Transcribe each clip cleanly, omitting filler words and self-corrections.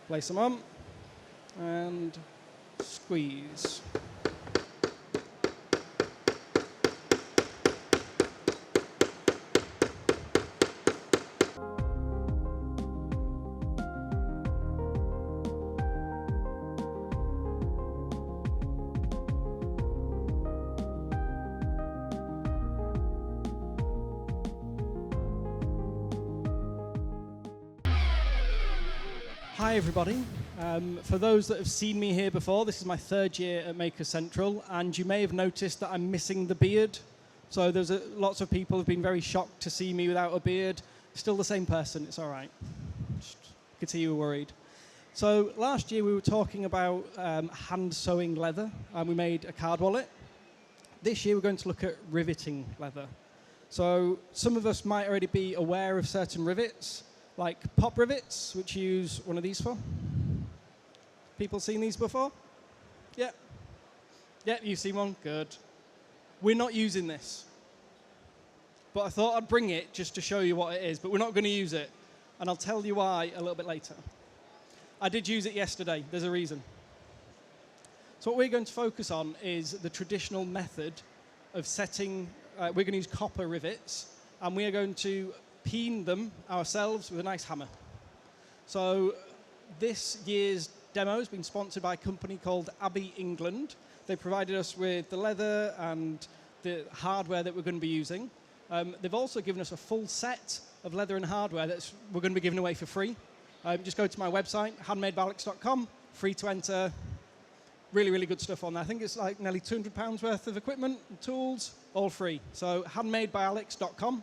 Place them on and squeeze. Hi everybody. For those that have seen me here before, this is my third year at Maker Central, and you may have noticed that I'm missing the beard. So there's lots of people have been very shocked to see me without a beard. Still the same person, it's all right. Just could see you were worried. So last year we were talking about hand sewing leather, and we made a card wallet. This year we're going to look at riveting leather. So some of us might already be aware of certain rivets, like pop rivets, which you use one of these for. People seen these before? Yeah. Yeah, you've seen one? Good. We're not using this. But I thought I'd bring it just to show you what it is, but we're not going to use it. And I'll tell you why a little bit later. I did use it yesterday. There's a reason. So what we're going to focus on is the traditional method of setting, we're going to use copper rivets, and we are going to peen them ourselves with a nice hammer. So this year's demo has been sponsored by a company called Abbey England. They provided us with the leather and the hardware that we're going to be using. They've also given us a full set of leather and hardware that we're going to be giving away for free. Just go to my website, handmadebyalex.com, free to enter. Really, really good stuff on there. I think it's like nearly £200 worth of equipment and tools, all free. So handmadebyalex.com.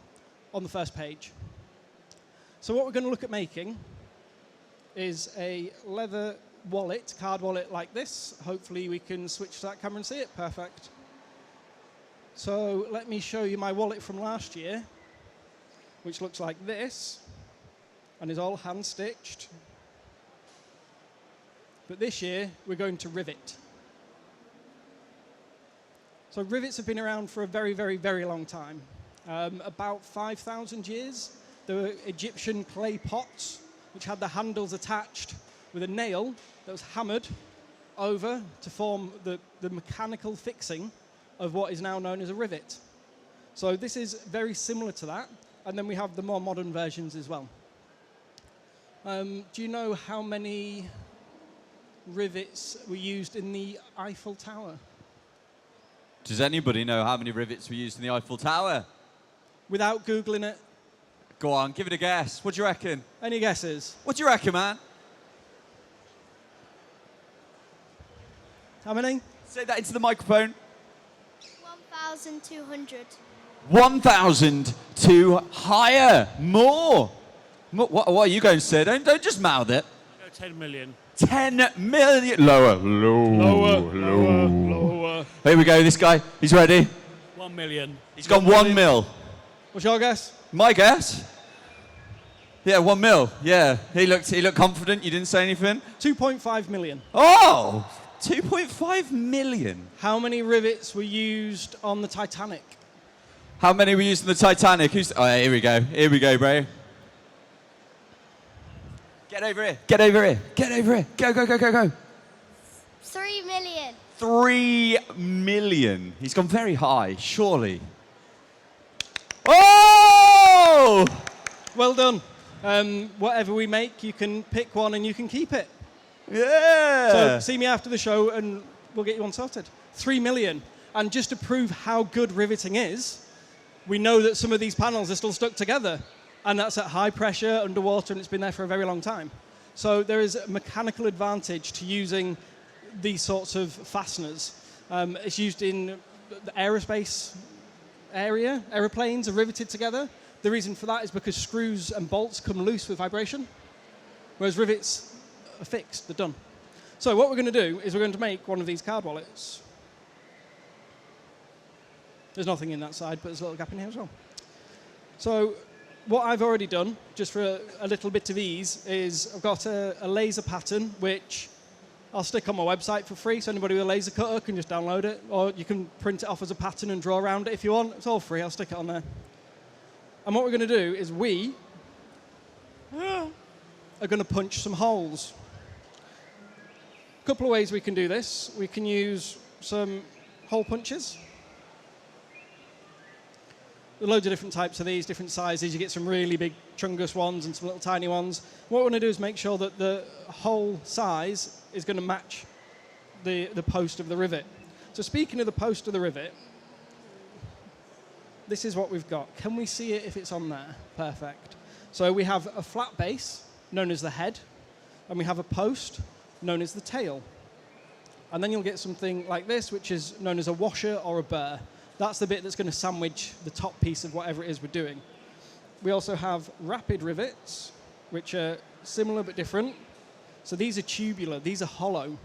on the first page. So what we're going to look at making is a leather wallet, card wallet like this. Hopefully we can switch to that camera and see it. Perfect. So let me show you my wallet from last year, which looks like this and is all hand stitched. But this year we're going to rivet. So rivets have been around for a very, very, very long time. About 5,000 years. There were Egyptian clay pots which had the handles attached with a nail that was hammered over to form the mechanical fixing of what is now known as a rivet. So this is very similar to that, and then we have the more modern versions as well. Do you know how many rivets were used in the Eiffel Tower? Does anybody know how many rivets were used in the Eiffel Tower? Without Googling it. Go on, give it a guess. What do you reckon? Any guesses? What do you reckon, man? How many? Say that into the microphone. 1,200. 1,002 higher. More. What are you going to say? Don't just mouth it. I'll go 10 million. 10 million. Lower. Lower. Here we go, this guy. He's ready. 1 million. He's gone 1 mil. What's your guess? My guess? Yeah, 1 mil. Yeah. He looked confident. You didn't say anything. 2.5 million. Oh! 2.5 million. How many rivets were used on the Titanic? How many were used in the Titanic? Here we go. Here we go, bro. Get over here. Get over here. Get over here. Go. 3 million. 3 million. He's gone very high, surely. Oh! Well done. Whatever we make, you can pick one and you can keep it. Yeah. So see me after the show and we'll get you one sorted. 3 million. And just to prove how good riveting is, we know that some of these panels are still stuck together. And that's at high pressure, underwater, and it's been there for a very long time. So there is a mechanical advantage to using these sorts of fasteners. It's used in the aerospace area. Aeroplanes are riveted together. The reason for that is because screws and bolts come loose with vibration, whereas rivets are fixed, they're done. So what we're going to do is we're going to make one of these card wallets. There's nothing in that side, but there's a little gap in here as well. So what I've already done, just for a little bit of ease, is I've got a laser pattern, which I'll stick on my website for free, so anybody with a laser cutter can just download it, or you can print it off as a pattern and draw around it if you want. It's all free, I'll stick it on there. And what we're going to do is we are going to punch some holes. A couple of ways we can do this. We can use some hole punches. There are loads of different types of these, different sizes. You get some really big chungus ones and some little tiny ones. What we want to do is make sure that the hole size is going to match the post of the rivet. So speaking of the post of the rivet, this is what we've got. Can we see it if it's on there? Perfect. So we have a flat base, known as the head, and we have a post, known as the tail. And then you'll get something like this, which is known as a washer or a burr. That's the bit that's going to sandwich the top piece of whatever it is we're doing. We also have rapid rivets, which are similar but different. So these are tubular, these are hollow.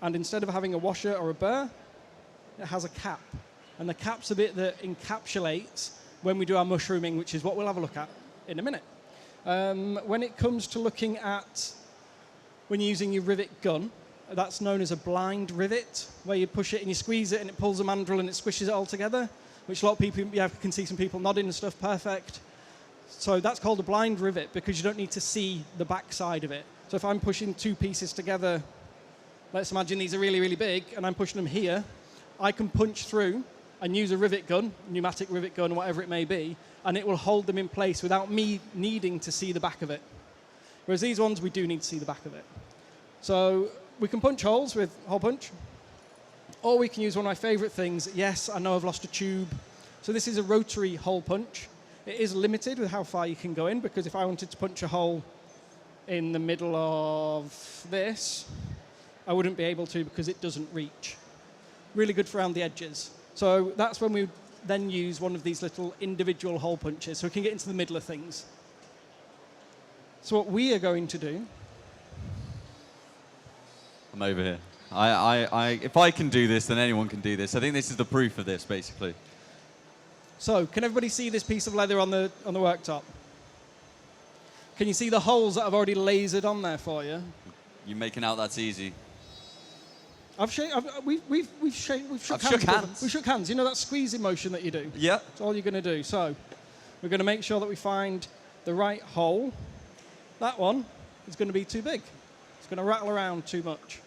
And instead of having a washer or a burr, it has a cap. And the cap's a bit that encapsulates when we do our mushrooming, which is what we'll have a look at in a minute. When it comes to looking at when you're using your rivet gun, that's known as a blind rivet, where you push it and you squeeze it and it pulls a mandrel and it squishes it all together, which a lot of people, yeah, can see some people nodding and stuff, perfect. So that's called a blind rivet because you don't need to see the back side of it. So if I'm pushing two pieces together, let's imagine these are really, really big, and I'm pushing them here, I can punch through and use a rivet gun, pneumatic rivet gun, whatever it may be, and it will hold them in place without me needing to see the back of it. Whereas these ones, we do need to see the back of it. So we can punch holes with hole punch, or we can use one of my favorite things. Yes, I know I've lost a tube. So this is a rotary hole punch. It is limited with how far you can go in, because if I wanted to punch a hole in the middle of this, I wouldn't be able to because it doesn't reach. Really good for around the edges. So that's when we then use one of these little individual hole punches, so we can get into the middle of things. So what we are going to do... I'm over here. If I can do this, then anyone can do this. I think this is the proof of this, basically. So, can everybody see this piece of leather on the worktop? Can you see the holes that I've already lasered on there for you? You're making out that's easy. We've shook hands. We shook hands. You know that squeezing motion that you do? Yeah. That's all you're going to do. So, we're going to make sure that we find the right hole. That one is going to be too big. It's going to rattle around too much.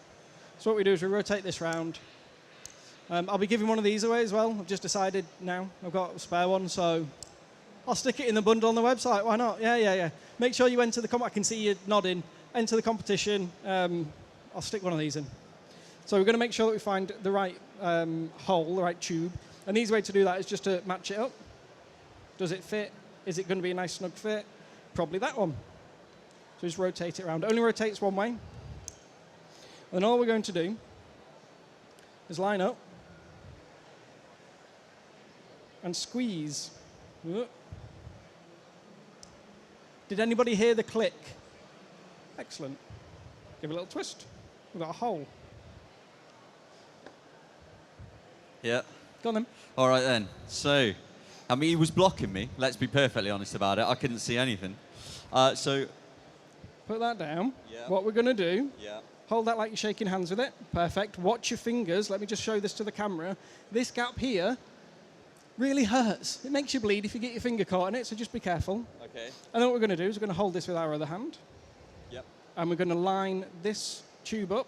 So what we do is we rotate this round. I'll be giving one of these away as well. I've just decided now. I've got a spare one, so I'll stick it in the bundle on the website. Why not? Yeah. Make sure you enter the I can see you nodding. Enter the competition. I'll stick one of these in. So we're going to make sure that we find the right hole, the right tube. An easy way to do that is just to match it up. Does it fit? Is it going to be a nice snug fit? Probably that one. So just rotate it around. It only rotates one way. And all we're going to do is line up and squeeze. Did anybody hear the click? Excellent. Give it a little twist. We've got a hole. Yeah. Go on then. All right then. So, I mean, he was blocking me. Let's be perfectly honest about it. I couldn't see anything. So. Put that down. Yeah. What we're going to do. Yeah. Hold that like you're shaking hands with it. Perfect. Watch your fingers. Let me just show this to the camera. This gap here really hurts. It makes you bleed if you get your finger caught in it, so just be careful. Okay. And then what we're going to do is we're going to hold this with our other hand. Yep. And we're going to line this tube up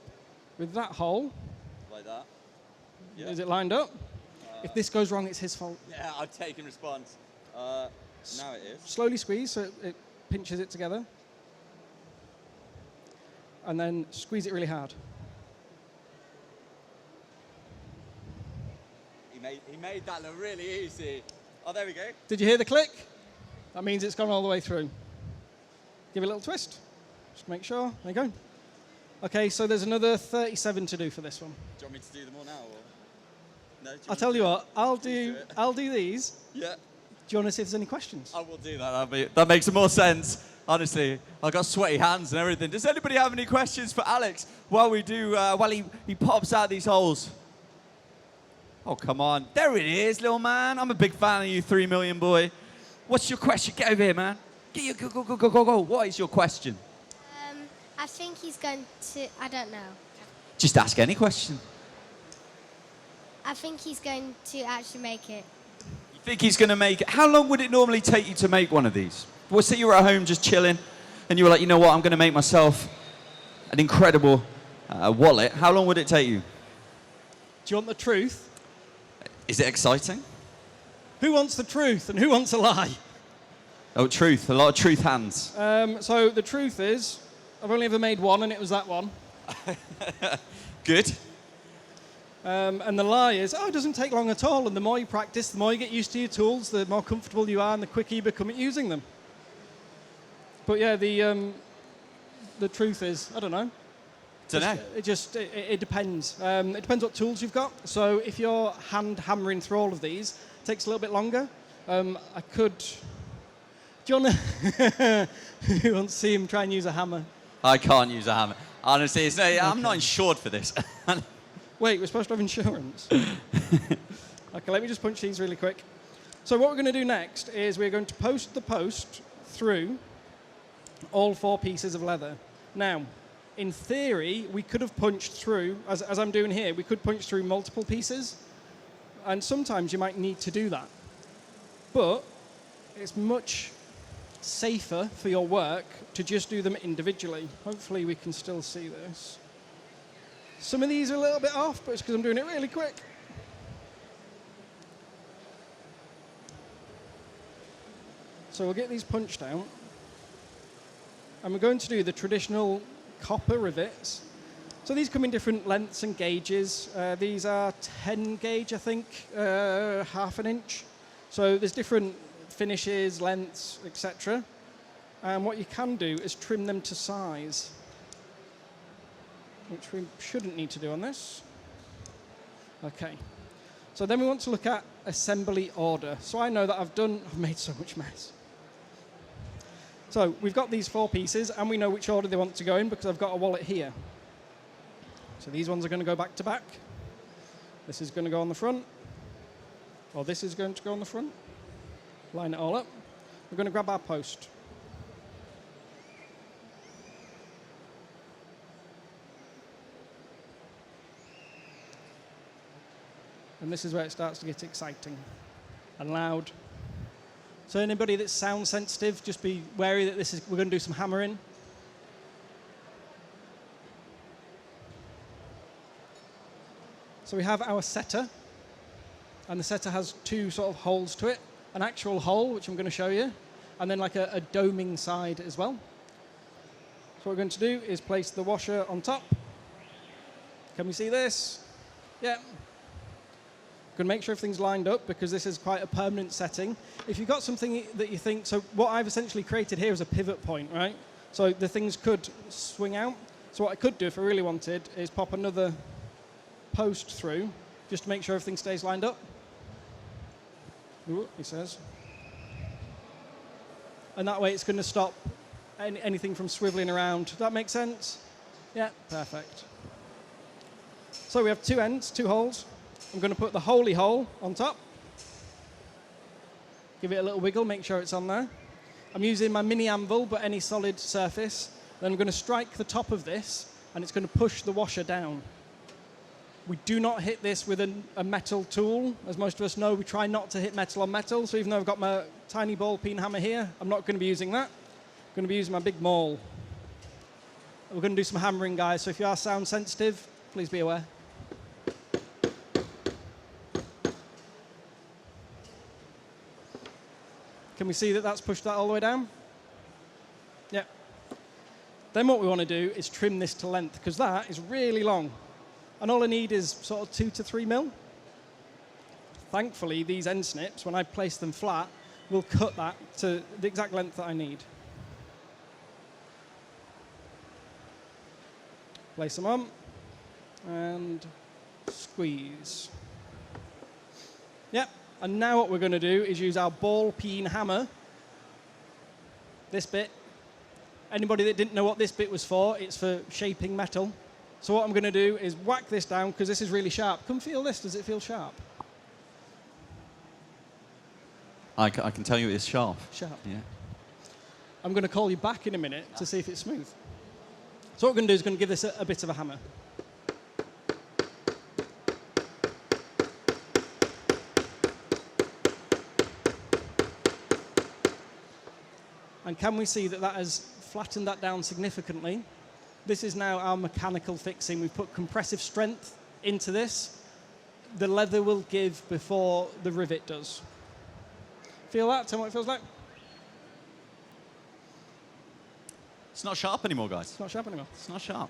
with that hole. Like that. Yeah. Is it lined up? If this goes wrong, it's his fault. Yeah, I've taken response. Now it is. Slowly squeeze so it pinches it together. And then squeeze it really hard. He made that look really easy. Oh, there we go. Did you hear the click? That means it's gone all the way through. Give it a little twist. Just make sure. There you go. Okay, so there's another 37 to do for this one. Do you want me to do them all now? Or? No, I'll tell you what. I'll do these. Yeah. Do you want to see if there's any questions? I will do that. That makes more sense. Honestly, I've got sweaty hands and everything. Does anybody have any questions for Alex while we do, while he pops out these holes? Oh, come on. There it is, little man. I'm a big fan of you, 3 million boy. What's your question? Get over here, man. Go. What is your question? I think he's going to, I don't know. Just ask any question. I think he's going to actually make it. You think he's going to make it? How long would it normally take you to make one of these? Well, say you were at home just chilling, and you were like, you know what, I'm going to make myself an incredible wallet, how long would it take you? Do you want the truth? Is it exciting? Who wants the truth and who wants a lie? Oh, truth. A lot of truth hands. So the truth is, I've only ever made one, and it was that one. Good. And the lie is, it doesn't take long at all. And the more you practice, the more you get used to your tools, the more comfortable you are, and the quicker you become at using them. But yeah, the truth is, I don't know. It depends. It depends what tools you've got. So if you're hand hammering through all of these, it takes a little bit longer. I could. Do you want to? Who wants to see him try and use a hammer? I can't use a hammer. Honestly, I'm not insured for this. Wait, we're supposed to have insurance. Okay, let me just punch these really quick. So what we're going to do next is we're going to post the post through all 4 pieces of leather. Now, in theory, we could have punched through, as I'm doing here, we could punch through multiple pieces. And sometimes you might need to do that. But it's much safer for your work to just do them individually. Hopefully we can still see this. Some of these are a little bit off, but it's because I'm doing it really quick. So we'll get these punched out. And we're going to do the traditional copper rivets. So these come in different lengths and gauges. These are 10 gauge, I think, half an inch. So there's different finishes, lengths, etc. And what you can do is trim them to size, which we shouldn't need to do on this. Okay. So then we want to look at assembly order. So I know that I've made so much mess. So we've got these 4 pieces, and we know which order they want to go in because I've got a wallet here. So these ones are going to go back to back. This is going to go on the front. Or this is going to go on the front. Line it all up. We're going to grab our post. And this is where it starts to get exciting and loud. So anybody that's sound sensitive, just be wary that we're going to do some hammering. So we have our setter, and the setter has 2 sort of holes to it. An actual hole, which I'm going to show you, and then like a doming side as well. So what we're going to do is place the washer on top. Can we see this? Yeah. Going to make sure everything's lined up because this is quite a permanent setting. If you've got something that you think, so what I've essentially created here is a pivot point, right? So the things could swing out. So what I could do if I really wanted is pop another post through just to make sure everything stays lined up. Ooh, he says. And that way it's going to stop anything from swiveling around. Does that make sense? Yeah, perfect. So we have 2 ends, 2 holes. I'm going to put the holy hole on top. Give it a little wiggle, make sure it's on there. I'm using my mini anvil, but any solid surface. Then I'm going to strike the top of this, and it's going to push the washer down. We do not hit this with a metal tool. As most of us know, we try not to hit metal on metal. So even though I've got my tiny ball peen hammer here, I'm not going to be using that. I'm going to be using my big maul. We're going to do some hammering, guys. So if you are sound sensitive, please be aware. Can we see that that's pushed that all the way down? Yeah. Then what we want to do is trim this to length, because that is really long. And all I need is sort of 2 to 3 mil. Thankfully, these end snips, when I place them flat, will cut that to the exact length that I need. Place them on, and squeeze. Yep, and now what we're going to do is use our ball peen hammer. This bit. Anybody that didn't know what this bit was for, it's for shaping metal. So what I'm going to do is whack this down, because this is really sharp. Come feel this. Does it feel sharp? I can tell you it's sharp. Sharp. Yeah. I'm going to call you back in a minute to see if it's smooth. So what we're going to do is going to give this a bit of a hammer. And can we see that that has flattened that down significantly? This is now our mechanical fixing. We've put compressive strength into this. The leather will give before the rivet does. Feel that? Tell me what it feels like. It's not sharp anymore, guys. It's not sharp anymore. It's not sharp.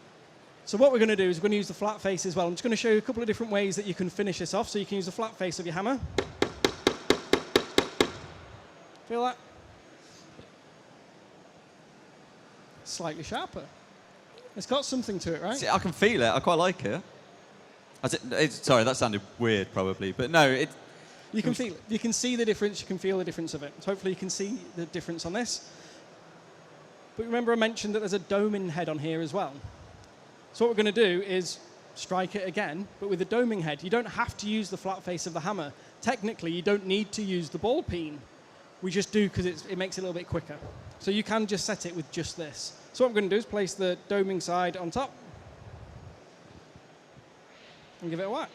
So what we're going to do is we're going to use the flat face as well. I'm just going to show you a couple of different ways that you can finish this off. So you can use the flat face of your hammer. Feel that? Slightly sharper. It's got something to it, right? See, I can feel it. I quite like it. Sorry, that sounded weird, probably, but no, it. You can feel it. You can see the difference. You can feel the difference of it. So hopefully you can see the difference on this. But remember I mentioned that there's a doming head on here as well. So what we're going to do is strike it again, but with a doming head. You don't have to use the flat face of the hammer. Technically, you don't need to use the ball peen. We just do because it makes it a little bit quicker. So you can just set it with just this. So what I'm going to do is place the doming side on top and give it a whack.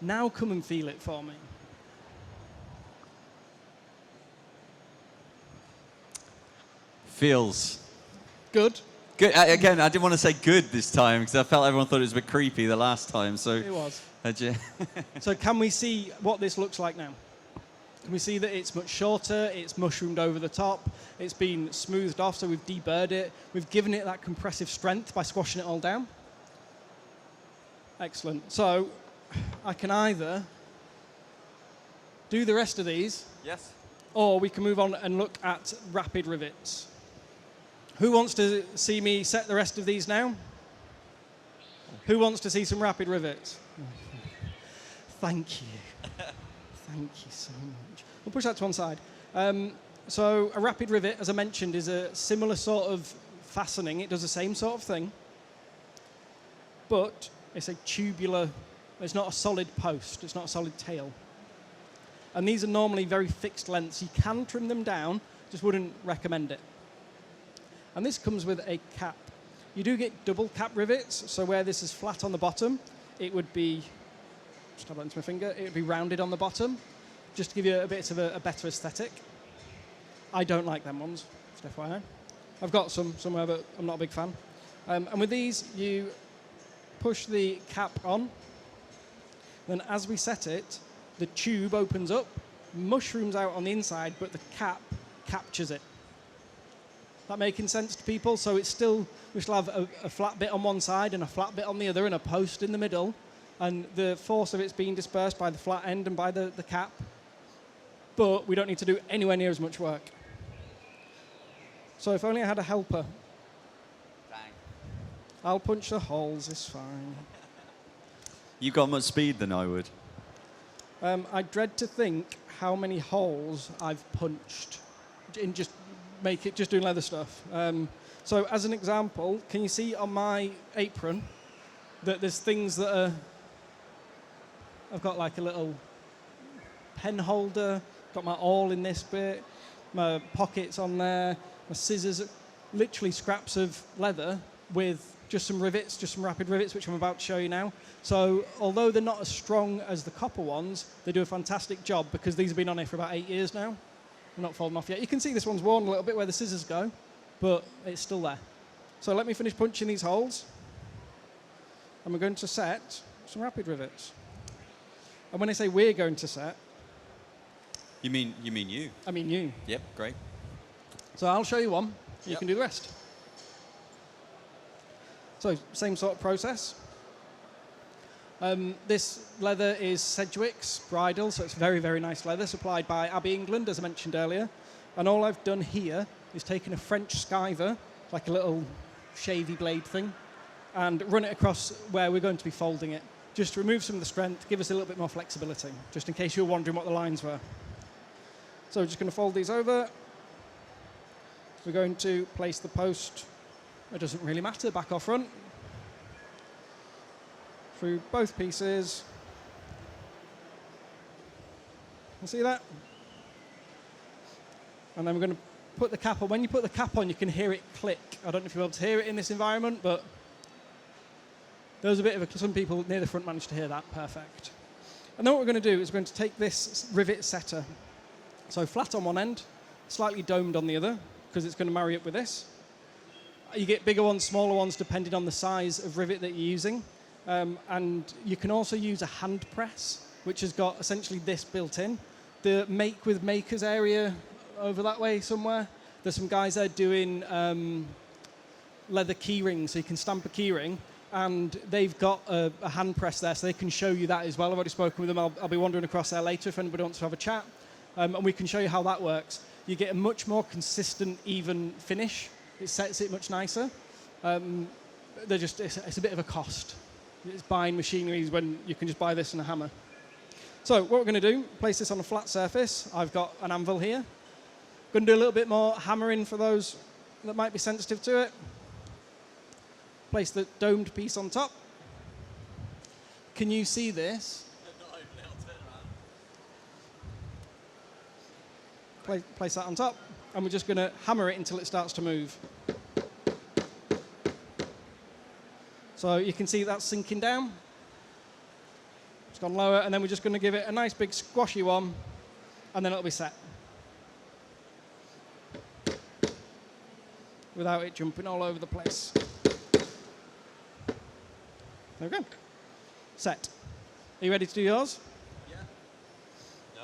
Now come and feel it for me. Feels Good. good. Again, I didn't want to say good this time because I felt everyone thought it was a bit creepy the last time. So It was. you- So can we see what this looks like now? Can we see that it's much shorter, it's mushroomed over the top, it's been smoothed off, so we've deburred it, we've given it that compressive strength by squashing it all down? Excellent. So I can either do the rest of these, Yes. or we can move on and look at rapid rivets. Who wants to see me set the rest of these now? Who wants to see some rapid rivets? Thank you. Thank you so much. We'll push that to one side. So a rapid rivet, as I mentioned, is a similar sort of fastening. It does the same sort of thing, but it's a tubular, it's not a solid post, it's not a solid tail. And these are normally very fixed lengths. You can trim them down, just wouldn't recommend it. And this comes with a cap. You do get double cap rivets, so where this is flat on the bottom, it would be, just have that into my finger, it would be rounded on the bottom, just to give you a bit of a better aesthetic. I don't like them ones, just FYI. I've got some somewhere, but I'm not a big fan. And with these, you push the cap on, then as we set it, the tube opens up, mushrooms out on the inside, but the cap captures it. That making sense to people? So it's still, we still have a flat bit on one side and a flat bit on the other and a post in the middle. And the force of it's being dispersed by the flat end and by the cap. But we don't need to do anywhere near as much work. So if only I had a helper. Bang. I'll punch the holes, it's fine. You got much speed than I would. I dread to think how many holes I've punched in just doing leather stuff. So as an example, can you see on my apron that there's things that are, I've got like a little pen holder, got my awl in this bit, my pockets on there, my scissors, literally scraps of leather with just some rivets, just some rapid rivets, which I'm about to show you now. So although they're not as strong as the copper ones, they do a fantastic job because these have been on here for about 8 years now. They're not falling off yet. You can see this one's worn a little bit where the scissors go, but it's still there. So let me finish punching these holes. And we're going to set some rapid rivets. And when I say we're going to set, You mean you? I mean you. Yep, great. So I'll show you one. You Yep. can do the rest. So same sort of process. This leather is Sedgwick's bridal, so it's very, very nice leather supplied by Abbey, England, as I mentioned earlier. And all I've done here is taken a French skiver, like a little shavy blade thing, and run it across where we're going to be folding it, just to remove some of the strength, give us a little bit more flexibility, just in case you were wondering what the lines were. So we're just going to fold these over. We're going to place the post, it doesn't really matter, back or front, through both pieces. You see that? And then we're going to put the cap on. When you put the cap on, you can hear it click. I don't know if you'll be able to hear it in this environment, but there was a bit of some people near the front managed to hear that. Perfect. And then what we're going to do is we're going to take this rivet setter. So flat on one end, slightly domed on the other, because it's going to marry up with this. You get bigger ones, smaller ones, depending on the size of rivet that you're using. And you can also use a hand press, which has got essentially this built in. The Make with Makers area over that way somewhere, there's some guys there doing leather key rings, so you can stamp a key ring, and they've got a hand press there, so they can show you that as well. I've already spoken with them. I'll be wandering across there later if anybody wants to have a chat, and we can show you how that works. You get a much more consistent, even finish. It sets it much nicer. It's a bit of a cost. It's buying machineries when you can just buy this and a hammer. So what we're going to do, place this on a flat surface. I've got an anvil here. Going to do a little bit more hammering for those that might be sensitive to it. Place the domed piece on top. Can you see this? Place that on top, and we're just going to hammer it until it starts to move. So you can see that's sinking down. It's gone lower, and then we're just going to give it a nice big squashy one, and then it'll be set. Without it jumping all over the place. There we go. Set. Are you ready to do yours? Yeah. No.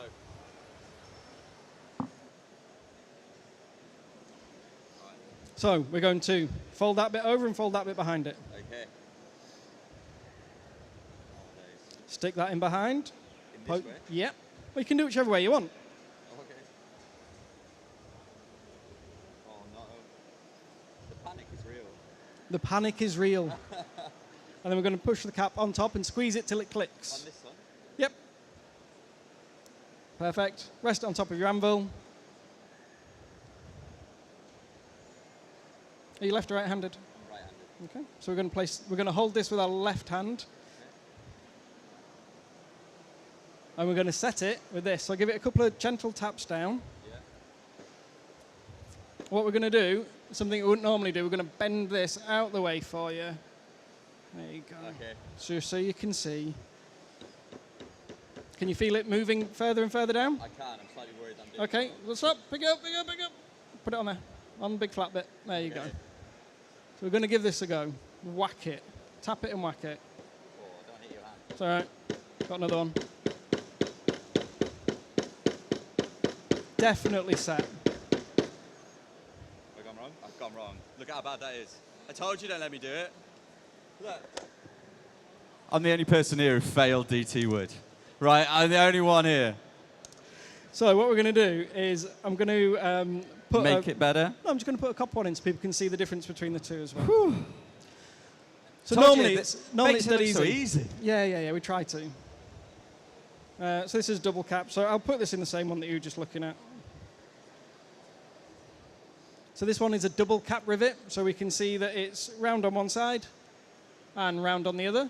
So we're going to fold that bit over and fold that bit behind it. Okay. Stick that in behind. In this way? Yep. Well, you can do whichever way you want. Okay. Oh no. The panic is real. The panic is real. And then we're going to push the cap on top and squeeze it till it clicks. On this one? Yep. Perfect. Rest it on top of your anvil. Are you left or right-handed? I'm right-handed. Okay. So we're going to hold this with our left hand. And we're going to set it with this. So I'll give it a couple of gentle taps down. Yeah. What we're going to do, something we wouldn't normally do, we're going to bend this out the way for you. There you go. Okay. So you can see. Can you feel it moving further and further down? I can. I'm slightly worried I'm doing Okay, let's up. Pick it up, pick it up, pick it up. Put it on there. On the big flat bit. There you go. So we're going to give this a go. Whack it. Tap it and whack it. Oh, don't hit your hand. It's all right. Got another one. Definitely set. Have I gone wrong? I've gone wrong. Look how bad that is. I told you don't let me do it. Look. I'm the only person here who failed DT wood. Right, I'm the only one here. So what we're going to do is I'm going to Make it better. No, I'm just going to put a copper one in so people can see the difference between the two as well. Whew. So Told normally you, it's dead makes it look easy. so easy. Yeah, we try to. So this is double cap. So I'll put this in the same one that you were just looking at. So this one is a double cap rivet, so we can see that it's round on one side and round on the other.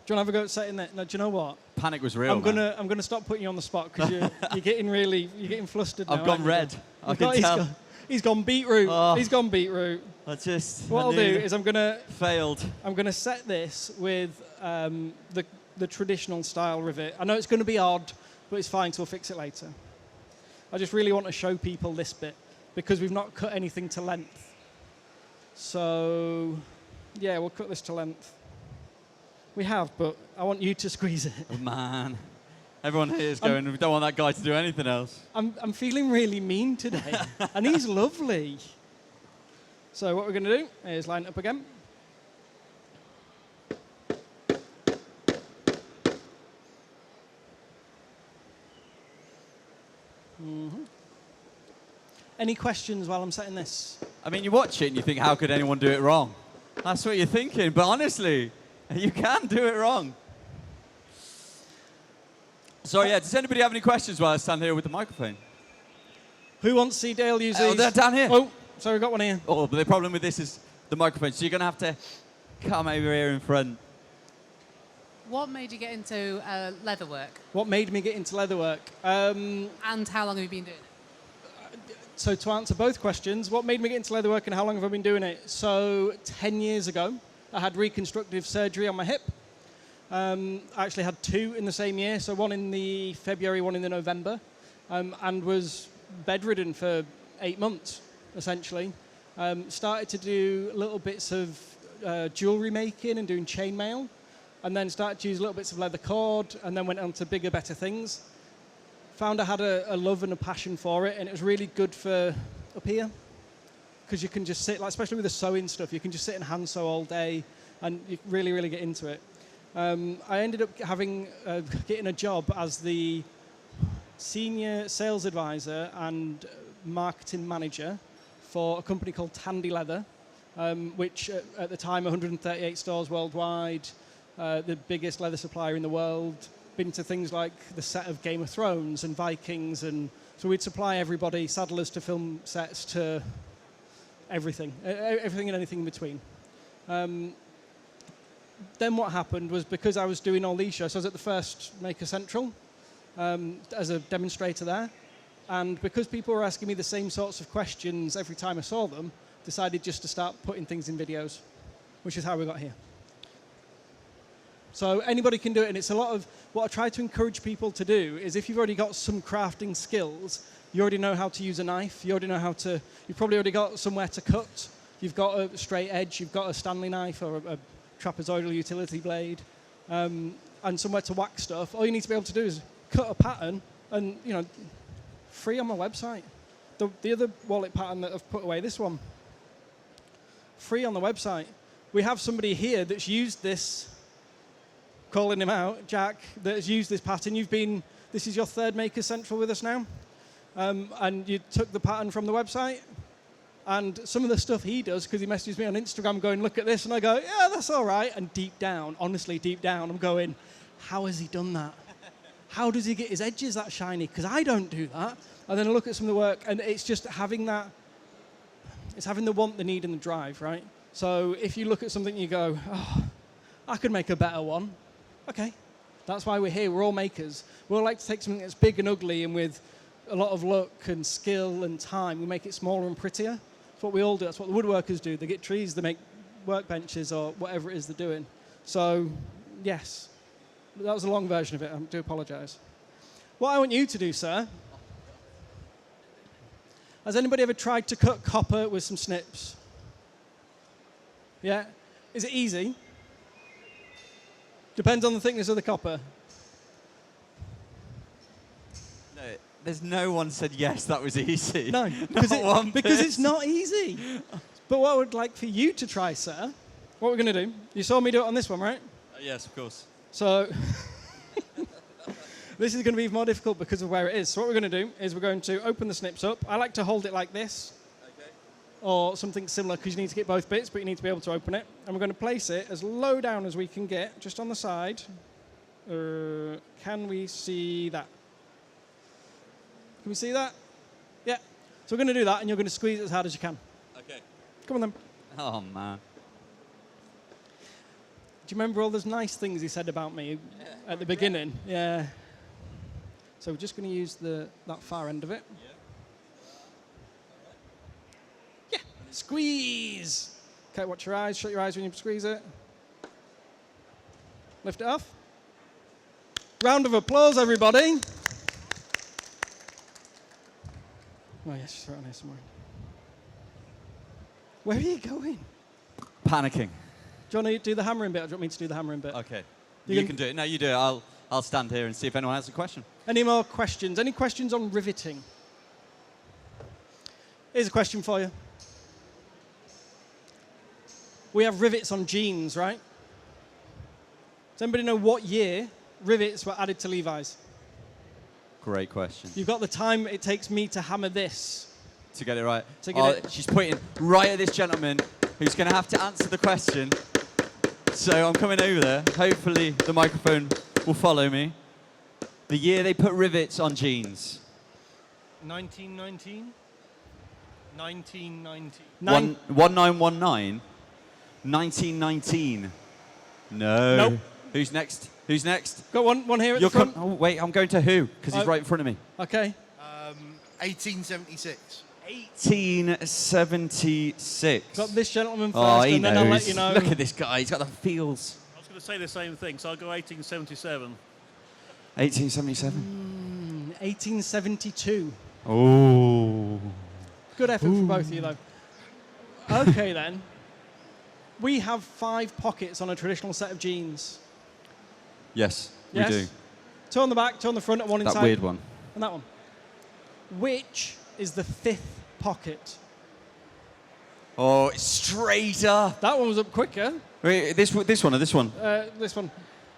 Do you want to have a go at setting that? No, do you know what? Panic was real. I'm gonna stop putting you on the spot because you're getting flustered now. I've gone red. I can tell. He's gone beetroot. Oh. He's gone beetroot. What I'll do is I'm gonna set this with the traditional style rivet. I know it's going to be odd, but it's fine. So we'll fix it later. I just really want to show people this bit because we've not cut anything to length. So yeah, we'll cut this to length. We have, but I want you to squeeze it. Oh, man. Everyone here is going, we don't want that guy to do anything else. I'm feeling really mean today, and he's lovely. So what we're going to do is line it up again. Mm-hmm. Any questions while I'm setting this? I mean, you watch it and you think, how could anyone do it wrong? That's what you're thinking, but honestly, you can do it wrong. So yeah, does anybody have any questions while I stand here with the microphone? Who wants to see Dale use these? Oh, they're down here. Oh, sorry, we've got one here. Oh, but the problem with this is the microphone, so you're going to have to come over here in front. What made you get into leatherwork? What made me get into leatherwork? And how long have you been doing it? So to answer both questions, what made me get into leatherwork and how long have I been doing it? So 10 years ago, I had reconstructive surgery on my hip. I actually had two in the same year, so one in the February, one in the November. and was bedridden for 8 months, essentially. Started to do little bits of jewellery making and doing chainmail, and then started to use little bits of leather cord, and then went on to bigger, better things. Found I had a love and a passion for it, and it was really good for up here, because you can just sit, like, especially with the sewing stuff, you can just sit and hand sew all day, and you really, really get into it. I ended up getting a job as the senior sales advisor and marketing manager for a company called Tandy Leather, which at the time 138 stores worldwide, the biggest leather supplier in the world, been to things like the set of Game of Thrones and Vikings, and so we'd supply everybody, saddlers to film sets to everything and anything in between. Then what happened was, because I was doing all these shows, I was at the first Maker Central as a demonstrator there, and because people were asking me the same sorts of questions every time I saw them, decided just to start putting things in videos, which is how we got here. So anybody can do it, and it's a lot of what I try to encourage people to do is, if you've already got some crafting skills, you already know how to use a knife, you already know how to, you've probably already got somewhere to cut, you've got a straight edge, you've got a Stanley knife or a trapezoidal utility blade, and somewhere to whack stuff. All you need to be able to do is cut a pattern, and, you know, free on my website. The other wallet pattern that I've put away, this one, free on the website. We have somebody here that's used this, calling him out, Jack, that has used this pattern. This is your third Maker Central with us now, and you took the pattern from the website, and some of the stuff he does, because he messages me on Instagram going, look at this, and I go, yeah, that's all right, and deep down, honestly, deep down, I'm going, how has he done that? How does he get his edges that shiny? Because I don't do that. And then I look at some of the work, and it's just having that, it's having the want, the need, and the drive, right? So if you look at something and you go, oh, I could make a better one. Okay, that's why we're here. We're all makers. We all like to take something that's big and ugly, and with a lot of luck and skill and time, we make it smaller and prettier. That's what we all do. That's what the woodworkers do. They get trees, they make workbenches or whatever it is they're doing. So, yes, that was a long version of it. I do apologise. What I want you to do, sir, has anybody ever tried to cut copper with some snips? Yeah? Is it easy? Depends on the thickness of the copper. No, there's no one said yes, that was easy. No, because it's not easy. But what I would like for you to try, sir, what we're going to do, you saw me do it on this one, right? Yes, of course. So this is going to be more difficult because of where it is. So what we're going to do is we're going to open the snips up. I like to hold it like this. Or something similar, because you need to get both bits, but you need to be able to open it. And we're going to place it as low down as we can get, just on the side. Can we see that? Can we see that? Yeah. So we're going to do that, and you're going to squeeze it as hard as you can. Okay. Come on, then. Oh, man. Do you remember all those nice things he said about me at the beginning? Yeah. So we're just going to use that far end of it. Yeah. Squeeze. Okay, watch your eyes. Shut your eyes when you squeeze it. Lift it off. Round of applause, everybody. Oh, yes, just throw it on here somewhere. Where are you going? Panicking. Do you want to do the hammering bit, or do you want me to do the hammering bit? Okay. You can do it. No, you do it. I'll stand here and see if anyone has a question. Any more questions? Any questions on riveting? Here's a question for you. We have rivets on jeans, right? Does anybody know what year rivets were added to Levi's? Great question. You've got the time it takes me to hammer this. To get it right. She's She's pointing right at this gentleman who's going to have to answer the question. So I'm coming over there. Hopefully the microphone will follow me. The year they put rivets on jeans. 1919? 1919. 1919? 1919. No. Nope. Who's next? Who's next? Got one here at the front. Oh, wait, I'm going to who? Because he's right in front of me. Okay. 1876. 1876. Got this gentleman first, Oh, he and then knows. I'll let you know. Look at this guy. He's got the feels. I was going to say the same thing, so I'll go 1877. 1877. 1872. Oh. Good effort from both of you, though. Okay, then. We have 5 pockets on a traditional set of jeans. Yes, Yes? we do. 2 on the back, 2 on the front, and 1 inside. That weird one. And that one. Which is the 5th pocket? Oh, it's straight up. That one was up quicker. Wait, this one or this one? This one.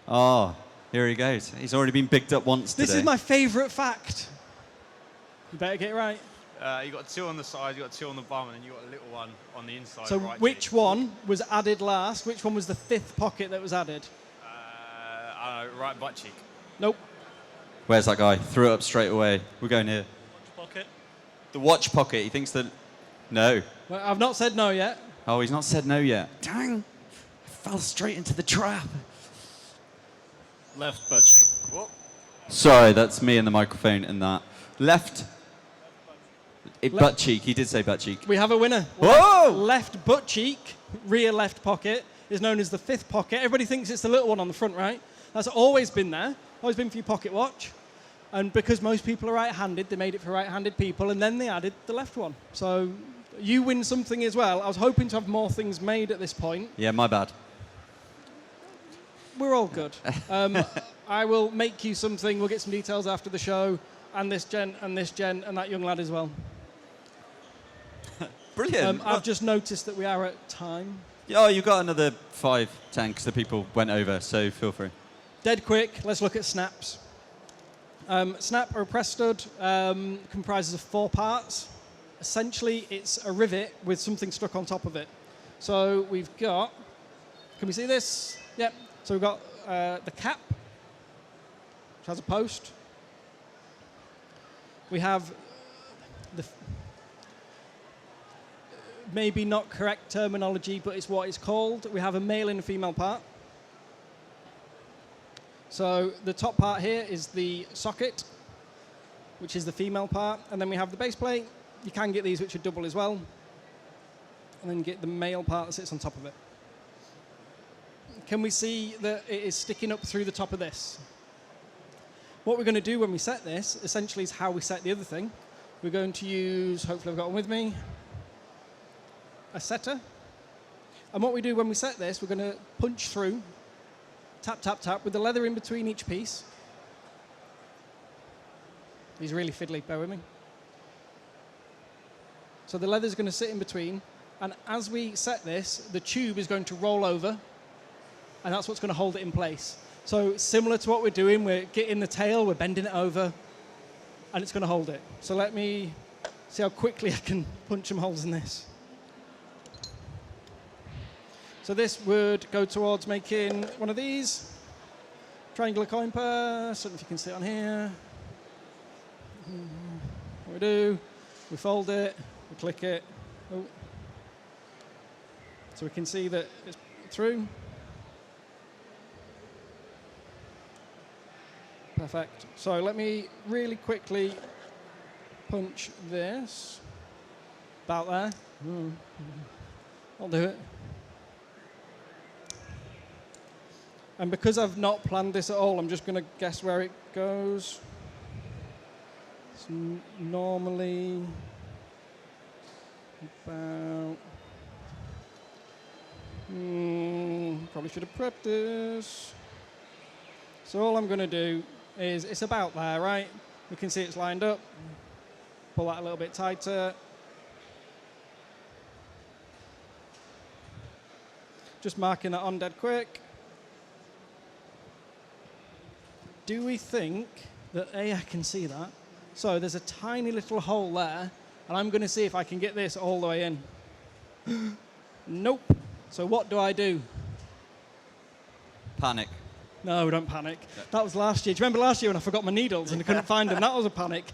Oh, here he goes. He's already been picked up once today. This is my favourite fact. You better get it right. You got 2 on the side, you got 2 on the bum, and you got a little one on the inside. So right which cheek. one was added last? Which one was the 5th pocket that was added? I don't know, right butt cheek. Nope. Where's that guy? Threw it up straight away. We're going here. Pocket. The watch pocket. He thinks that... No. Well, I've not said no yet. Oh, he's not said no yet. Dang. I fell straight into the trap. Left butt cheek. Whoop. Sorry, that's me and the microphone and that. Left... butt cheek. He did say butt cheek. We have a winner. Whoa! Left butt cheek, rear left pocket, is known as the 5th pocket. Everybody thinks it's the little one on the front, right? That's always been there. Always been for your pocket watch. And because most people are right-handed, they made it for right-handed people, and then they added the left one. So you win something as well. I was hoping to have more things made at this point. Yeah, my bad. We're all good. I will make you something. We'll get some details after the show, and this gent, and this gent, and that young lad as well. Brilliant. I've just noticed that we are at time. Oh, you've got another 5, 10, because the people went over, so feel free. Dead quick, let's look at snaps. Snap or a press stud comprises of 4 parts. Essentially, it's a rivet with something stuck on top of it. So we've got, can we see this? Yep. So we've got the cap, which has a post. We have the, maybe not correct terminology, but it's what it's called. We have a male and a female part. So the top part here is the socket, which is the female part. And then we have the base plate. You can get these which are double as well. And then you get the male part that sits on top of it. Can we see that it is sticking up through the top of this? What we're going to do when we set this, essentially, is how we set the other thing. We're going to use, hopefully I've got one with me, a setter. And what we do when we set this, we're going to punch through, tap, tap, tap, with the leather in between each piece. These are really fiddly, bear with me. So the leather's going to sit in between, and as we set this, the tube is going to roll over, and that's what's going to hold it in place. So similar to what we're doing, we're getting the tail, we're bending it over, and it's going to hold it. So let me see how quickly I can punch some holes in this. So this would go towards making one of these. Triangular coin purse. I don't know if you can see it on here. What we do, we fold it, we click it. Oh. So we can see that it's through. Perfect. So let me really quickly punch this. About there. I'll do it. And because I've not planned this at all, I'm just going to guess where it goes. It's normally about... probably should have prepped this. So all I'm going to do is, it's about there, right? We can see it's lined up. Pull that a little bit tighter. Just marking that on dead quick. Do we think that, I can see that. So there's a tiny little hole there, and I'm going to see if I can get this all the way in. Nope. So what do I do? Panic. No, don't panic. That was last year. Do you remember last year when I forgot my needles and I couldn't find them? That was a panic.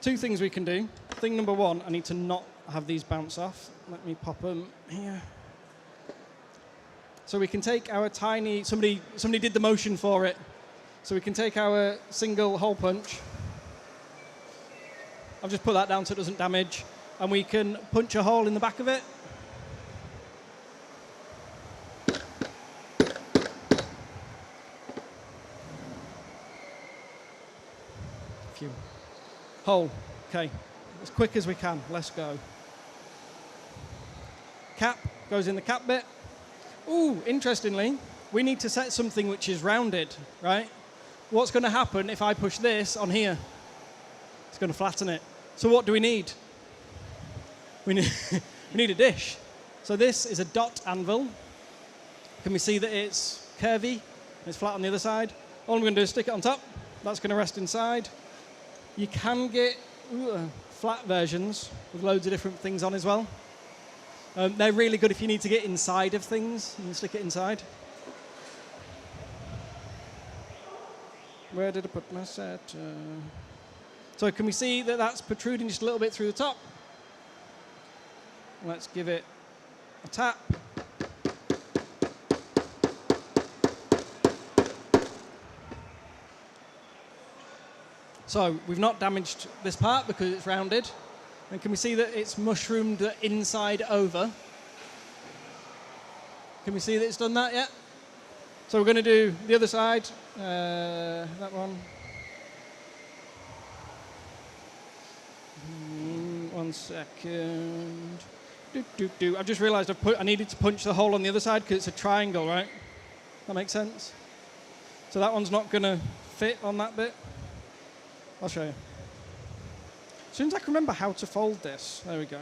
2 things we can do. Thing number 1, I need to not have these bounce off. Let me pop them here. So we can take our tiny, somebody did the motion for it. So we can take our single hole punch. I've just put that down so it doesn't damage. And we can punch a hole in the back of it. Hole. Okay. As quick as we can. Let's go. Cap goes in the cap bit. Ooh, interestingly, we need to set something which is rounded, right? What's going to happen if I push this on here? It's going to flatten it. So what do we need? We need a dish. So this is a dot anvil. Can we see that it's curvy? It's flat on the other side. All I'm going to do is stick it on top. That's going to rest inside. You can get flat versions with loads of different things on as well. They're really good if you need to get inside of things. You can stick it inside. Where did I put my set? So can we see that that's protruding just a little bit through the top? Let's give it a tap. So we've not damaged this part because it's rounded. And can we see that it's mushroomed the inside over? Can we see that it's done that yet? So we're going to do the other side, that one. 1 second. I've just realised I needed to punch the hole on the other side because it's a triangle, right? That makes sense? So that one's not going to fit on that bit. I'll show you. As soon as I can remember how to fold this. There we go.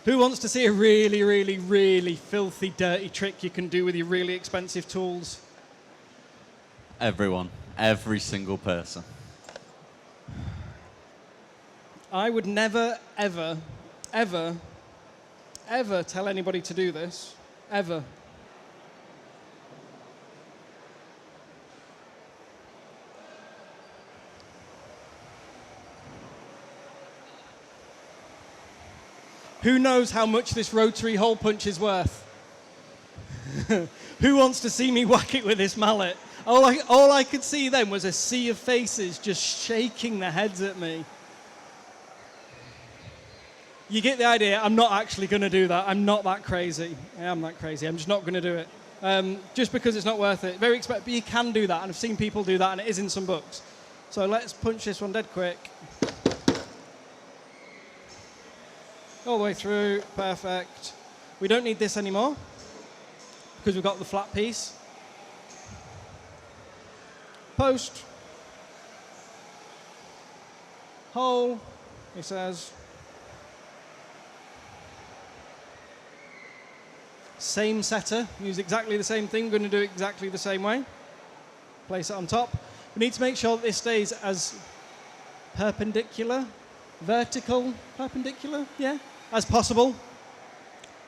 Who wants to see a really, really, really filthy, dirty trick you can do with your really expensive tools? Everyone. Every single person. I would never, ever, ever, ever tell anybody to do this. Ever. Who knows how much this rotary hole punch is worth? Who wants to see me whack it with this mallet? All I could see then was a sea of faces just shaking their heads at me. You get the idea. I'm not actually going to do that. I'm not that crazy. I am that crazy. I'm just not going to do it. Just because it's not worth it. But you can do that, and I've seen people do that, and it is in some books. So let's punch this one dead quick. All the way through, perfect. We don't need this anymore because we've got the flat piece. Post. Hole, he says. Same setter, use exactly the same thing, we're going to do it exactly the same way. Place it on top. We need to make sure that this stays as perpendicular, vertical, perpendicular, yeah, as possible.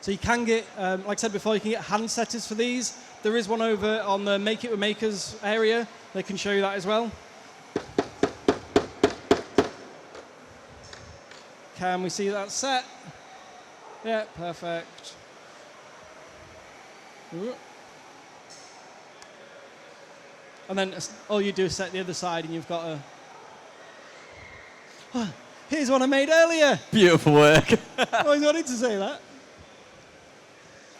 So you can get, like I said before, you can get hand setters for these. There is one over on the Make It With Makers area. They can show you that as well. Can we see that set? Yeah, perfect. Ooh. And then all you do is set the other side and you've got a... Oh, here's one I made earlier. Beautiful work. I always wanted to say that.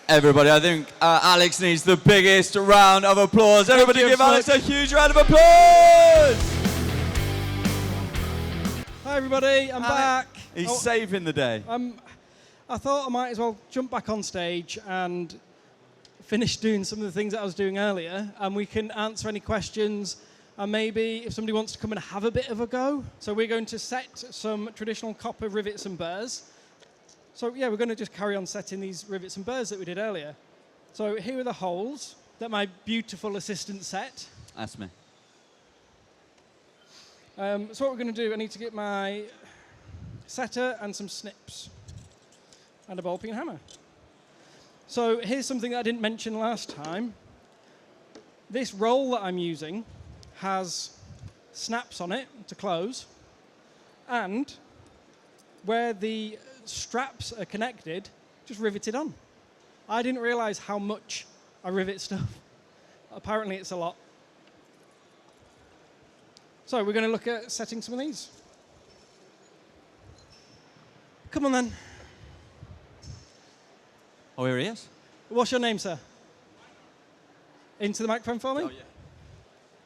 Everybody, I think Alex needs the biggest round of applause. Everybody give Alex a huge round of applause. Hi everybody, I'm back. He's saving the day. I thought I might as well jump back on stage and finish doing some of the things that I was doing earlier, and we can answer any questions, and maybe if somebody wants to come and have a bit of a go. So we're going to set some traditional copper rivets and burrs. So yeah, we're going to just carry on setting these rivets and burrs that we did earlier. So here are the holes that my beautiful assistant set. That's me. So what we're going to do, I need to get my setter and some snips and a ball peen hammer. So here's something that I didn't mention last time. This roll that I'm using has snaps on it to close, and where the straps are connected, just riveted on. I didn't realize how much I rivet stuff. Apparently it's a lot. So we're going to look at setting some of these. Come on then. Oh, here he is. What's your name, sir? Into the microphone for me. Oh, yeah.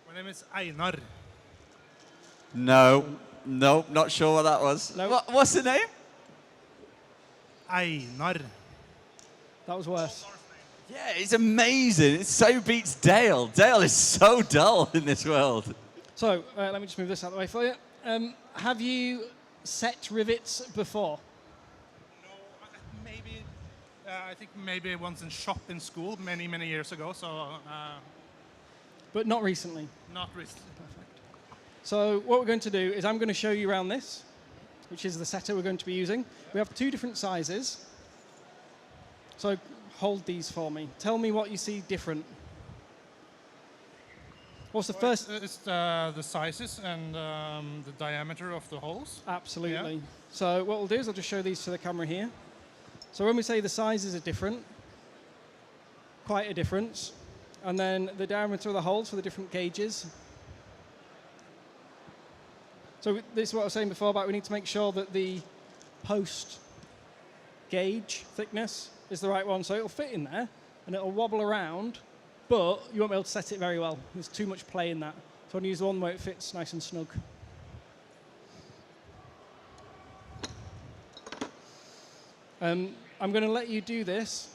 My name is Einar. No, not sure what that was. No. What's the name? Einar. That was worse. Yeah, it's amazing. It so beats Dale. Dale is so dull in this world. So let me just move this out of the way for you. Have you set rivets before? No, maybe. I think maybe once in shop in school many years ago. So But not recently. not recently. So what we're going to do is I'm going to show you around this, which is the setter we're going to be using. We have 2 different sizes. So hold these for me. Tell me what you see different. What's the first? It's the sizes and the diameter of the holes. Absolutely. Yeah. So what we'll do is I'll just show these to the camera here. So when we say the sizes are different, quite a difference. And then the diameter of the holes for the different gauges. So this is what I was saying before about we need to make sure that the post gauge thickness is the right one. So it'll fit in there and it'll wobble around, but you won't be able to set it very well. There's too much play in that. So I'm going to use the one where it fits nice and snug. I'm going to let you do this.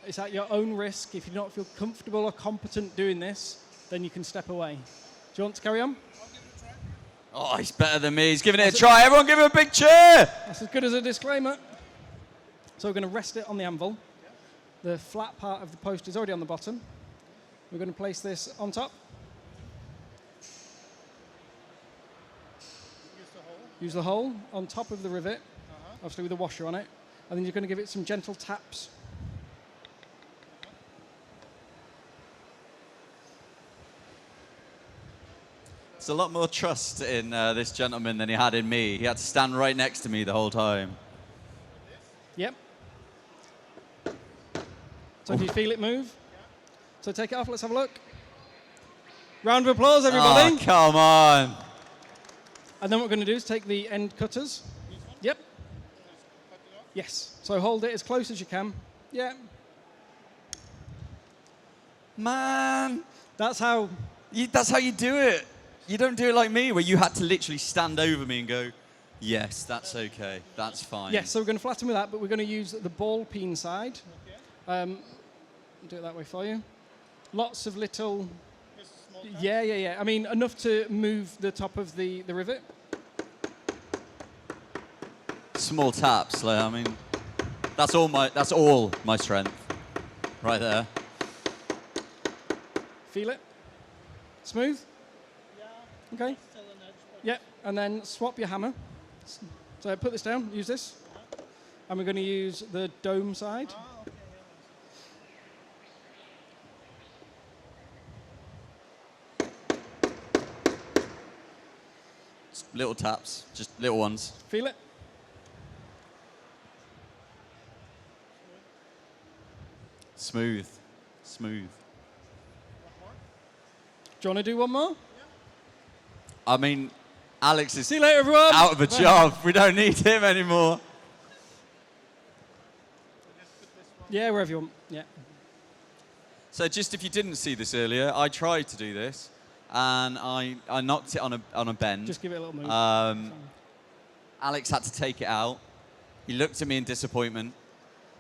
It's at your own risk. If you don't feel comfortable or competent doing this, then you can step away. Do you want to carry on? Oh, he's better than me. He's giving it a try. Everyone give him a big cheer. That's as good as a disclaimer. So we're going to rest it on the anvil. The flat part of the post is already on the bottom. We're going to place this on top. Use the hole on top of the rivet, obviously with a washer on it. And then you're going to give it some gentle taps. There's a lot more trust in this gentleman than he had in me. He had to stand right next to me the whole time. Yep. So do you feel it move? So take it off, let's have a look. Round of applause, everybody. Oh, come on. And then what we're going to do is take the end cutters. Yep. Yes. So hold it as close as you can. Yeah. Man, That's how. that's how you do it. You don't do it like me, where you had to literally stand over me and go, yes, that's okay, that's fine. Yes, so we're going to flatten with that, but we're going to use the ball peen side. Do it that way for you. Lots of little. Yeah. I mean, enough to move the top of the rivet. Small taps, like, I mean, that's all my strength, right there. Feel it? Smooth? Okay. Yep, and then swap your hammer. So put this down, use this. And we're going to use the dome side. Little taps, just little ones. Feel it? Smooth, smooth. Do you want to do one more? I mean, Alex is See you later, everyone. out of a job. We don't need him anymore. Yeah, wherever you want. Yeah. So just if you didn't see this earlier, I tried to do this, and I knocked it on a bend. Just give it a little move. Alex had to take it out. He looked at me in disappointment.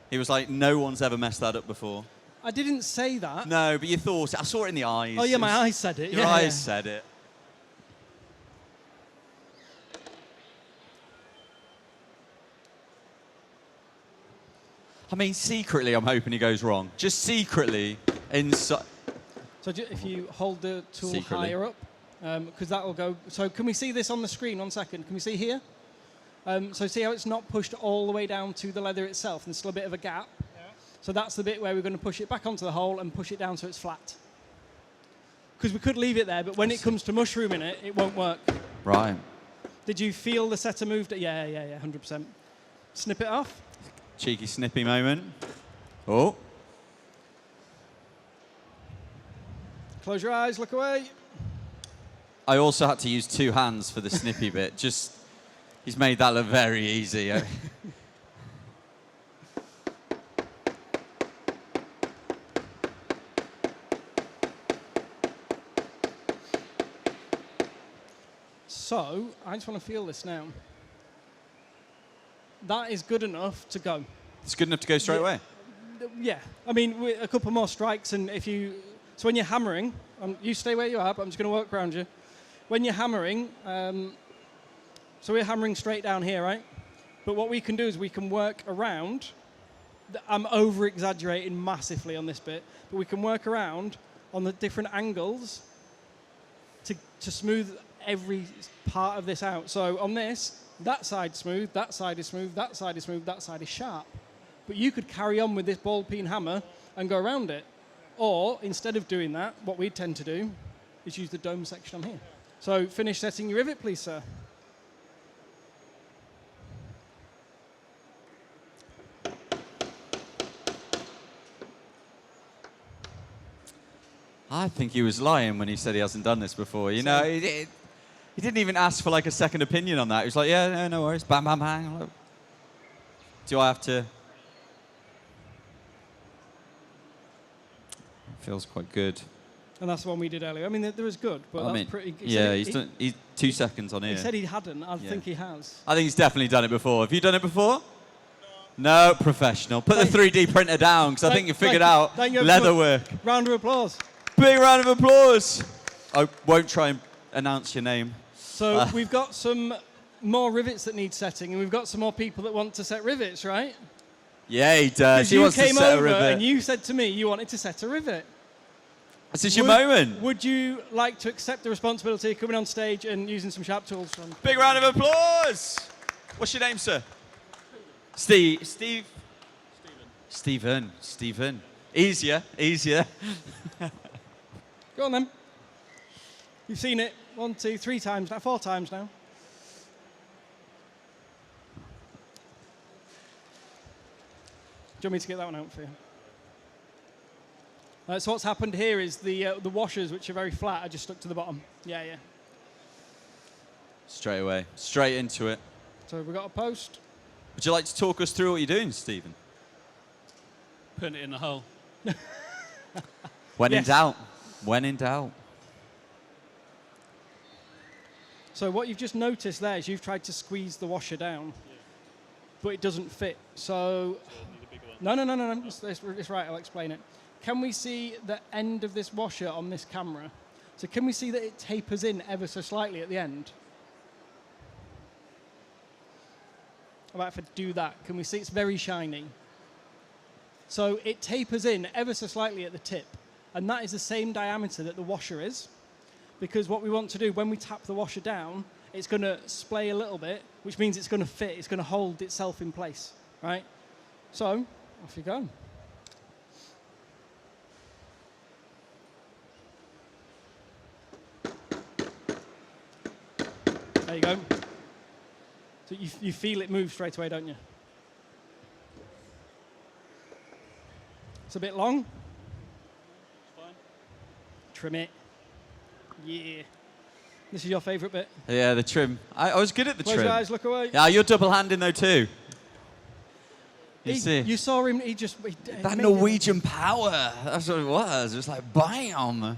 He was like, no one's ever messed that up before. I didn't say that. No, but you thought it. I saw it in the eyes. Oh, yeah, my eyes said it. Your Yeah, eyes yeah. said it. I mean, secretly, I'm hoping he goes wrong. Just secretly, inside. So if you hold the tool Secretly. higher up, because that will go. So can we see this on the screen? 1 second. Can we see here? So see how it's not pushed all the way down to the leather itself. There's still a bit of a gap. Yeah. So that's the bit where we're going to push it back onto the hole and push it down so it's flat. Because we could leave it there, but when it comes to mushrooming it, it won't work. Right. Did you feel the setter moved? Yeah, 100%. Snip it off. Cheeky snippy moment. Oh. Close your eyes, look away. I also had to use 2 hands for the snippy bit. Just, he's made that look very easy. So, I just want to feel this now. That is good enough to go. It's good enough to go straight away. Yeah. I mean, a couple more strikes, and if you... So when you're hammering, you stay where you are, but I'm just going to work around you. When you're hammering, so we're hammering straight down here, right? But what we can do is we can work around. I'm over-exaggerating massively on this bit, but we can work around on the different angles to smooth every part of this out. So on this, that side's smooth, that side is smooth, that side is smooth, that side is sharp. But you could carry on with this ball peen hammer and go around it. Or, instead of doing that, what we tend to do is use the dome section on here. So finish setting your rivet, please, sir. I think he was lying when he said he hasn't done this before. You know, he didn't even ask for like a second opinion on that. He was like, yeah, no worries. Bam, bam, bang. Like, do I have to? Feels quite good. And that's the one we did earlier. I mean, there was good, but that's pretty good. Yeah, he's 2 seconds on here. He said he hadn't. I think he has. I think he's definitely done it before. Have you done it before? No, professional. Put the 3D printer down, because I think you figured out leatherwork. Round of applause. Big round of applause. I won't try and announce your name. So we've got some more rivets that need setting, and we've got some more people that want to set rivets, right? Yeah, he does. He wants to came set a over rivet. and you said to me you wanted to set a rivet. This is your moment. Would you like to accept the responsibility of coming on stage and using some sharp tools? Big round of applause. What's your name, sir? Steve. Stephen. Easier. Go on then. You've seen it 1, 2, 3 times now, 4 times now. Do you want me to get that one out for you? So what's happened here is the washers, which are very flat, are just stuck to the bottom. Yeah. Straight away. Straight into it. So we've got a post. Would you like to talk us through what you're doing, Stephen? Putting it in the hole. When in doubt. When in doubt. So what you've just noticed there is you've tried to squeeze the washer down, but it doesn't fit. So, no. It's right, I'll explain it. Can we see the end of this washer on this camera? So can we see that it tapers in ever so slightly at the end? How about if I do that? Can we see it's very shiny? So it tapers in ever so slightly at the tip, and that is the same diameter that the washer is, because what we want to do when we tap the washer down, it's going to splay a little bit, which means it's going to fit, it's going to hold itself in place, right? So, off you go. There you go. So you feel it move straight away, don't you? It's a bit long. It's fine. Trim it. Yeah. This is your favourite bit. Yeah, the trim. I was good at the Close trim. your eyes, look away. Yeah, you're double-handing though too. You saw him, That Norwegian power. That's what it was. It was like, bam.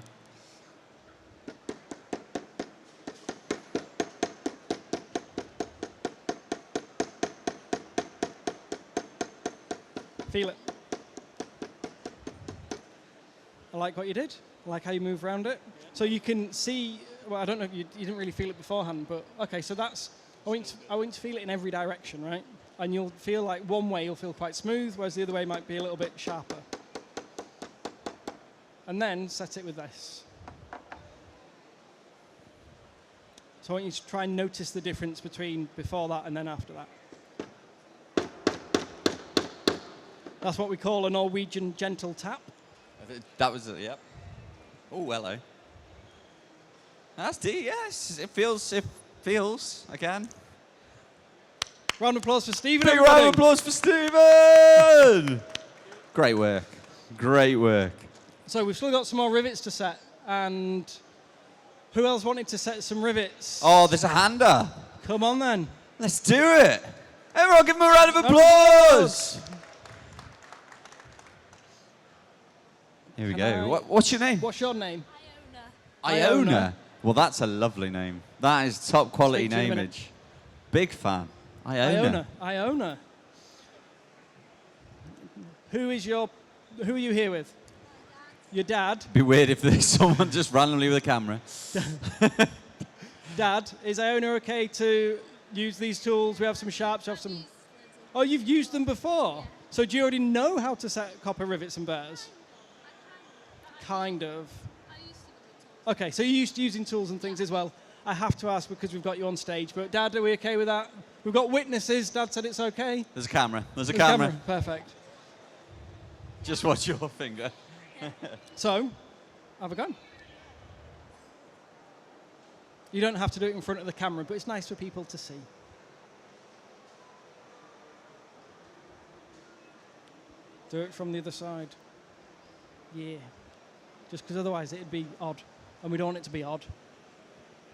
Feel it. I like what you did. I like how you move around it. Yeah. So you can see, well, I don't know if you didn't really feel it beforehand, but okay, so that's, I want you to feel it in every direction, right? And you'll feel like one way you'll feel quite smooth, whereas the other way might be a little bit sharper. And then set it with this. So I want you to try and notice the difference between before that and then after that. That's what we call a Norwegian gentle tap. That was it, yep. Oh, hello. That's D, yes. It feels again. Round of applause for Stephen. Big round of applause for Stephen! Great work. Great work. So we've still got some more rivets to set. And who else wanted to set some rivets? Oh, there's a hander. Come on then. Let's do it. Everyone give him a round of applause. Here we go. What's your name? What's your name? Iona. Iona. Well, that's a lovely name. That is top quality Speak to you in a minute. nameage. Big fan. Iona. Iona. Who are you here with? Your dad. Be weird if there's someone just randomly with a camera. Dad, is Iona okay to use these tools? We have some sharps, we have some... Oh, you've used them before? So do you already know how to set copper rivets and burrs? Kind of. Okay, so you're used to using tools and things as well. I have to ask because we've got you on stage, but Dad, are we okay with that? We've got witnesses. Dad said it's okay. There's a camera. There's a There's camera. Perfect. Just watch your finger. So, have a go. You don't have to do it in front of the camera, but it's nice for people to see. Do it from the other side. Yeah. Just because otherwise it'd be odd. And we don't want it to be odd.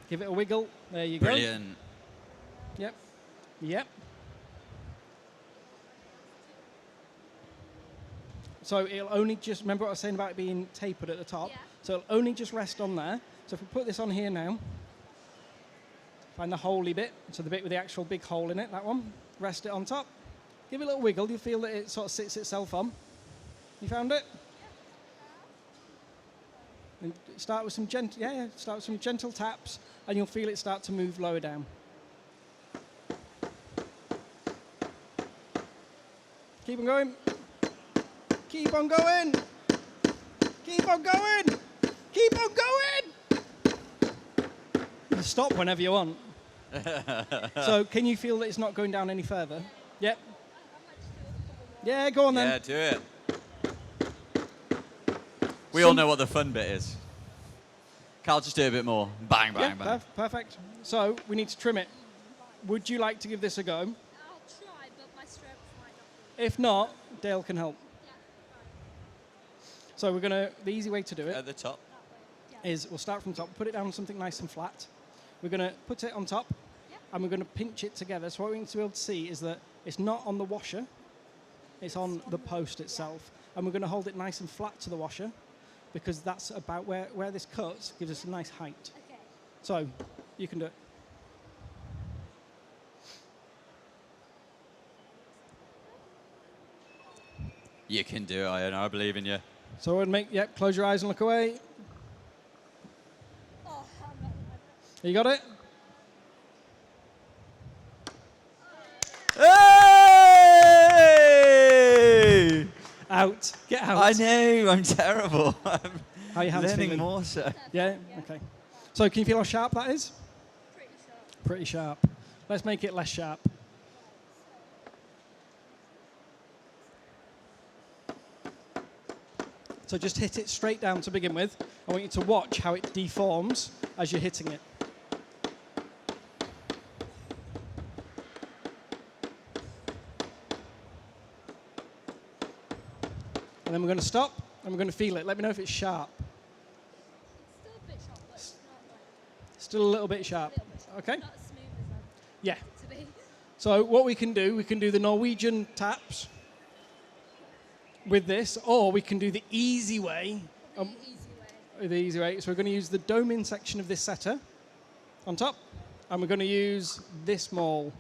Give it a wiggle. There you go. Brilliant. Yep. Yep. So it'll only just, remember what I was saying about it being tapered at the top? Yeah. So it'll only just rest on there. So if we put this on here now, find the holey bit, so the bit with the actual big hole in it, that one, rest it on top. Give it a little wiggle, you'll feel that it sort of sits itself on. You found it? And start with some start with some gentle taps, and you'll feel it start to move lower down. Keep on going. Keep on going. Keep on going. Keep on going. You can stop whenever you want. So can you feel that it's not going down any further? Yep. Yeah, go on then. Yeah, do it. We all know what the fun bit is. Carl, just do a bit more. Bang, bang, bang. Perfect. So we need to trim it. Would you like to give this a go? I'll try, but my strap might not be. If not, Dale can help. Yeah. So the easy way to do it At the top. is we'll start from the top, put it down on something nice and flat. We're going to put it on top, and we're going to pinch it together. So what we need to be able to see is that it's not on the washer, it's on the post itself. And we're going to hold it nice and flat to the washer, because that's about where this cuts, gives us a nice height. Okay. So you can do it. You can do it, Iona. I believe in you. So we'll close your eyes and look away. Oh, You got it? Hey! Out. Get out. I know, I'm terrible. I'm How are your hands learning feeling? more so. Yeah? Okay. So can you feel how sharp that is? pretty sharp. Pretty sharp. Let's make it less sharp. So just hit it straight down to begin with. I want you to watch how it deforms as you're hitting it. And then we're going to stop and we're going to feel it. Let me know if it's sharp. It's still a bit sharp, but it's not like Still a little bit sharp. a little bit sharp. Okay? Not as smooth as I'd Yeah. like it to be. So what we can do the Norwegian taps with this, or we can do the easy way. The easy way. The easy way. So we're going to use the dome-in section of this setter on top, and we're going to use this maul.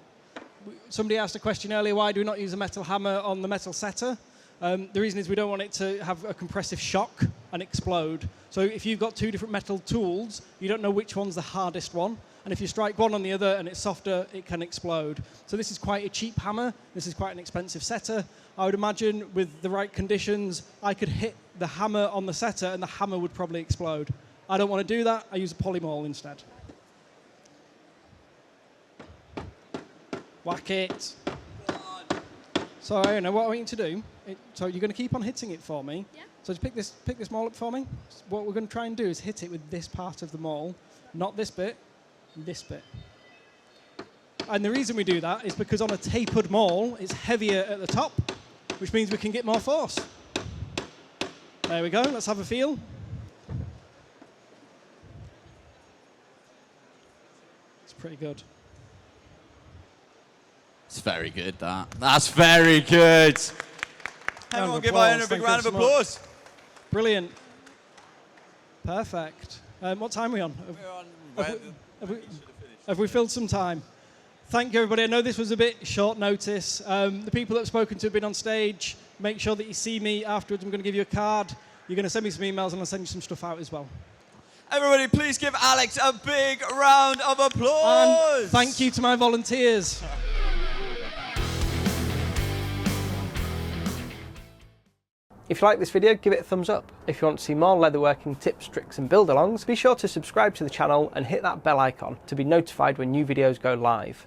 Somebody asked a question earlier, why do we not use a metal hammer on the metal setter? The reason is we don't want it to have a compressive shock and explode. So if you've got two different metal tools, you don't know which one's the hardest one. And if you strike one on the other and it's softer, it can explode. So this is quite a cheap hammer. This is quite an expensive setter. I would imagine with the right conditions, I could hit the hammer on the setter and the hammer would probably explode. I don't want to do that. I use a poly maul instead. Whack it. So Iona, what I want you to do, so you're going to keep on hitting it for me. Yeah. So just pick this maul up for me. What we're going to try and do is hit it with this part of the maul, not this bit, this bit. And the reason we do that is because on a tapered maul, it's heavier at the top, which means we can get more force. There we go. Let's have a feel. It's pretty good. It's very good, that. That's very good. Round Everyone of give applause. Iona a big Thank you round of so much. applause. Brilliant. Perfect. What time are we on? We're on Have we filled some time? Thank you, everybody. I know this was a bit short notice. The people that have spoken to have been on stage. Make sure that you see me afterwards. I'm going to give you a card. You're going to send me some emails, and I'll send you some stuff out as well. Everybody, please give Alex a big round of applause. And thank you to my volunteers. If you like this video, give it a thumbs up. If you want to see more leatherworking tips, tricks and build-alongs, be sure to subscribe to the channel and hit that bell icon to be notified when new videos go live.